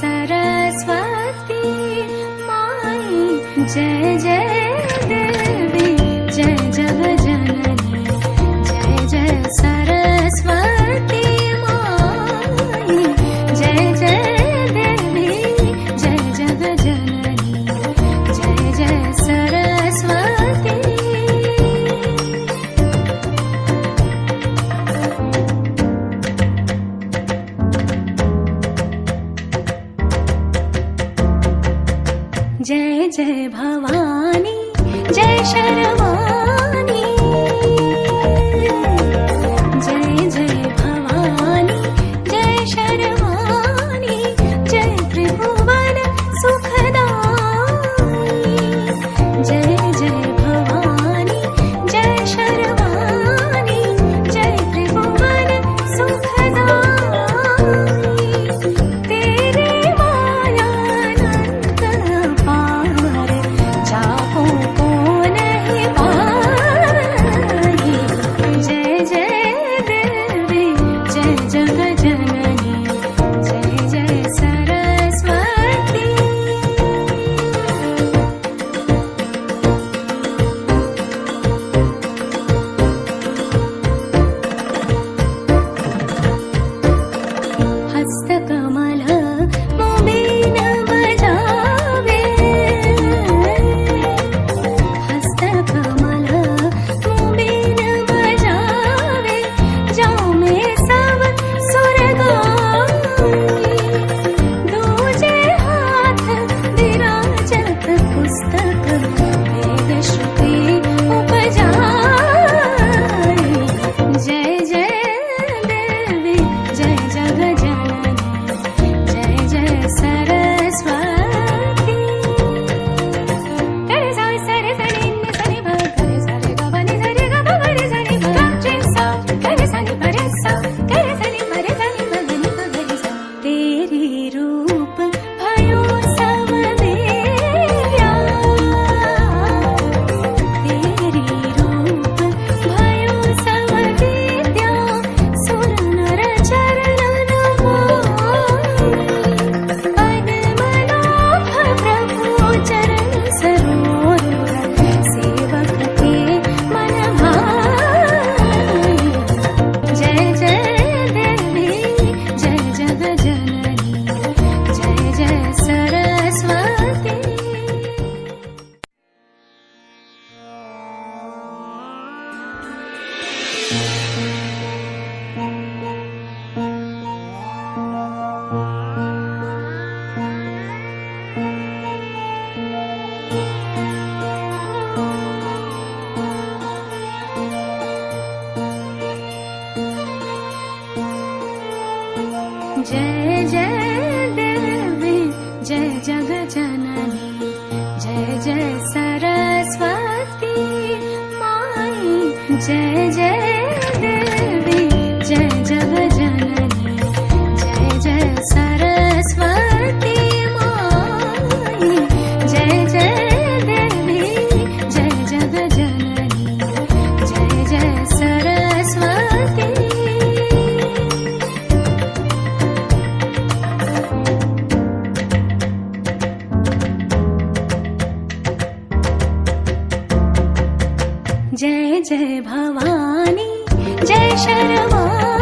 सरस्वती माई, जय जय देवी जय जगजननी, जय जय सरस्वती माई, जय जय देवी जय जगजननी, जय जय सरस्वती। जय जय भवानी जय शर्वाणी, जय जय भवानी जय शर्वाणी, जय त्रिभुवन सुखदायी, जय जय भवानी जय शर्वाणी, जय त्रिभुवन सुखदायी, तेरे माया अनंत पार, जाको को नहीं पाई, जय जय देवी जय जगजननी, जय जय सरस्वती। हस्तकमल मोबीन बजावे, हस्तकमल मोबीन बजावे, जाऊं में सब सुर गाई, दूजे हाथ विराजत पुस्तक, वेद श्रुति उपजाई, जय जय देवी जय जगजननी, जय जय सरस्वती। तेरे सारे सरे सनि नि सनि भ, तेरे सारे ग ब नि सरे ग ब ग रे सनि भ, रे सा तेरे सनि प रे सा, तेरे सनि प रे सनि भ ग नि प ग रे सा। तेरी रूप भयो सब दिव्या, तेरी रूप भयो सब दिव्या, सुर नर चरणन मोहि, पद्मनाभ प्रभु चरण सरोज, सेवक के मन भाई, जय जय देवी जय जगजननी, जय जय सरस्वती। जय जय देवी जय जगजननी, जय जय सरस्वती माई, जय जय देवी जय जगजननी, जय जय सरस्वती माई, जय जय देवी जय जगजननी, जय जय सरस्वती। जय जय भवानी जय शर्वाणी,